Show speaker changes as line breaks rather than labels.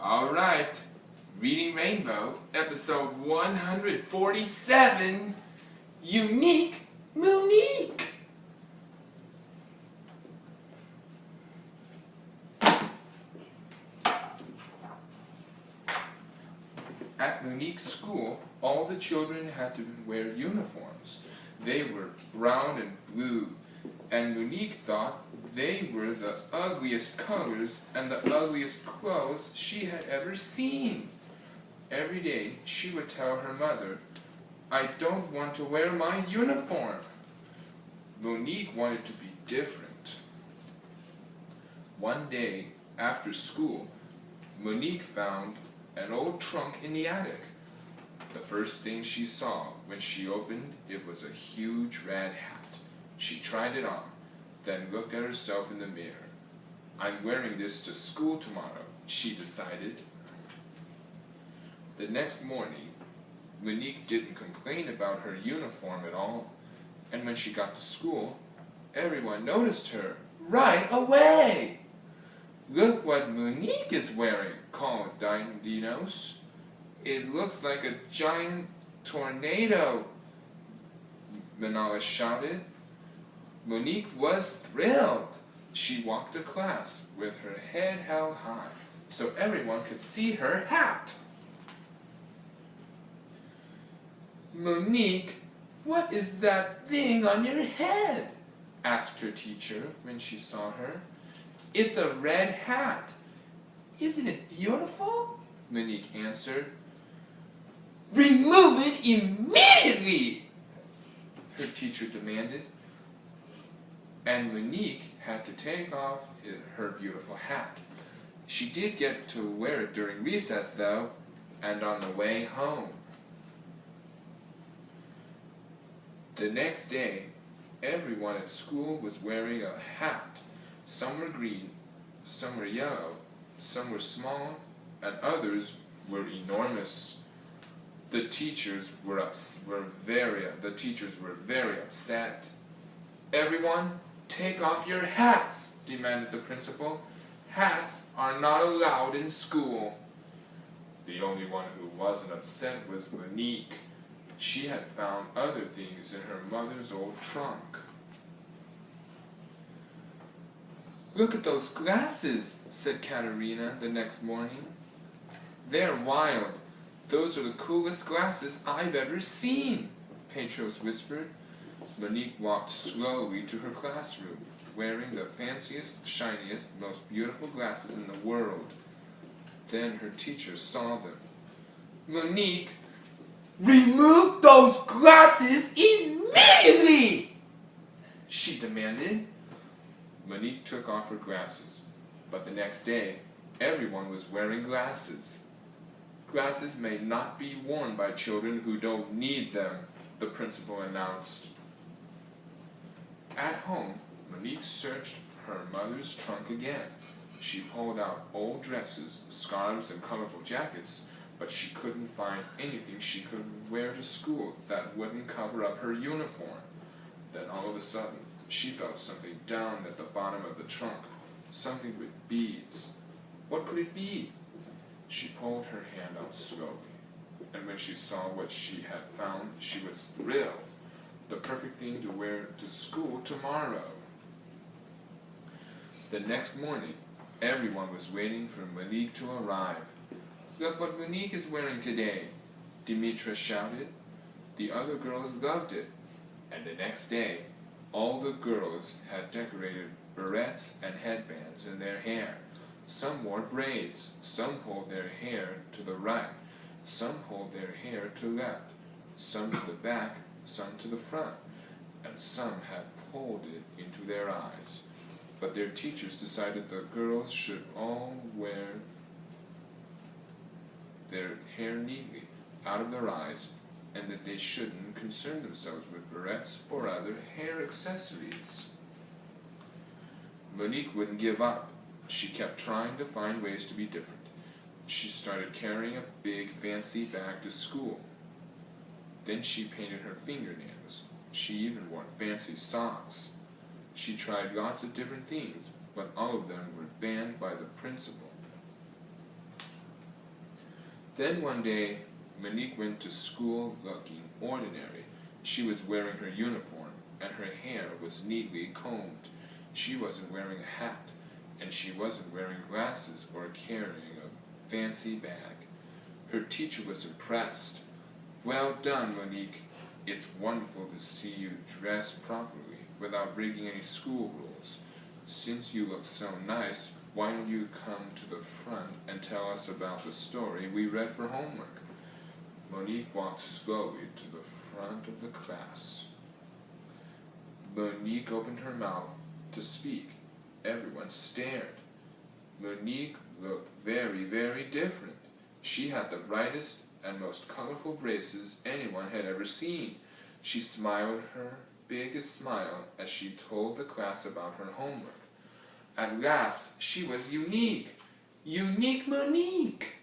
Alright, Reading Rainbow, episode 147, Unique Monique. At Monique's school, all the children had to wear uniforms. They were brown and blue, and Monique thought they were the ugliest colors and the ugliest clothes she had ever seen. Every day she would tell her mother, "I don't want to wear my uniform." Monique wanted to be different. One day, after school, Monique found an old trunk in the attic. The first thing she saw when she opened it was a huge red hat. She tried it on, then looked at herself in the mirror. "I'm wearing this to school tomorrow," she decided. The next morning, Monique didn't complain about her uniform at all, and when she got to school, everyone noticed her right away. "Look what Monique is wearing," called Dinos. "It looks like a giant tornado," Manala shouted. Monique was thrilled. She walked to class with her head held high so everyone could see her hat. "Monique, what is that thing on your head?" asked her teacher when she saw her. "It's a red hat." "Isn't it beautiful?" Monique answered. "Remove it immediately!" her teacher demanded. And Monique had to take off her beautiful hat. She did get to wear it during recess, though, and on the way home. The next day, everyone at school was wearing a hat. Some were green, some were yellow, some were small, and others were enormous. The teachers were very upset. "Everyone, take off your hats," demanded the principal. "Hats are not allowed in school." The only one who wasn't upset was Monique. She had found other things in her mother's old trunk. "Look at those glasses," said Katerina the next morning. "They're wild. Those are the coolest glasses I've ever seen," Petros whispered. Monique walked slowly to her classroom, wearing the fanciest, shiniest, most beautiful glasses in the world. Then her teacher saw them. "Monique, remove those glasses immediately!" she demanded. Monique took off her glasses, but the next day, everyone was wearing glasses. "Glasses may not be worn by children who don't need them," the principal announced. At home, Monique searched her mother's trunk again. She pulled out old dresses, scarves, and colorful jackets, but she couldn't find anything she could wear to school that wouldn't cover up her uniform. Then all of a sudden, she felt something down at the bottom of the trunk, something with beads. What could it be? She pulled her hand out slowly, and when she saw what she had found, she was thrilled. The perfect thing to wear to school tomorrow. The next morning, everyone was waiting for Monique to arrive. "Look what Monique is wearing today," Dimitra shouted. The other girls loved it, and the next day, all the girls had decorated barrettes and headbands in their hair. Some wore braids, some pulled their hair to the right, some pulled their hair to left, some to the back, some to the front, and some had pulled it into their eyes. But their teachers decided the girls should all wear their hair neatly out of their eyes, and that they shouldn't concern themselves with barrettes or other hair accessories. Monique wouldn't give up. She kept trying to find ways to be different. She started carrying a big fancy bag to school. Then she painted her fingernails. She even wore fancy socks. She tried lots of different things, but all of them were banned by the principal. Then one day, Monique went to school looking ordinary. She was wearing her uniform, and her hair was neatly combed. She wasn't wearing a hat, and she wasn't wearing glasses or carrying a fancy bag. Her teacher was impressed. "Well done, Monique. It's wonderful to see you dressed properly, without breaking any school rules. Since you look so nice, why don't you come to the front and tell us about the story we read for homework?" Monique walked slowly to the front of the class. Monique opened her mouth to speak. Everyone stared. Monique looked very, very different. She had the brightest and most colorful braces anyone had ever seen. She smiled her biggest smile as she told the class about her homework. At last, she was unique! Unique Monique!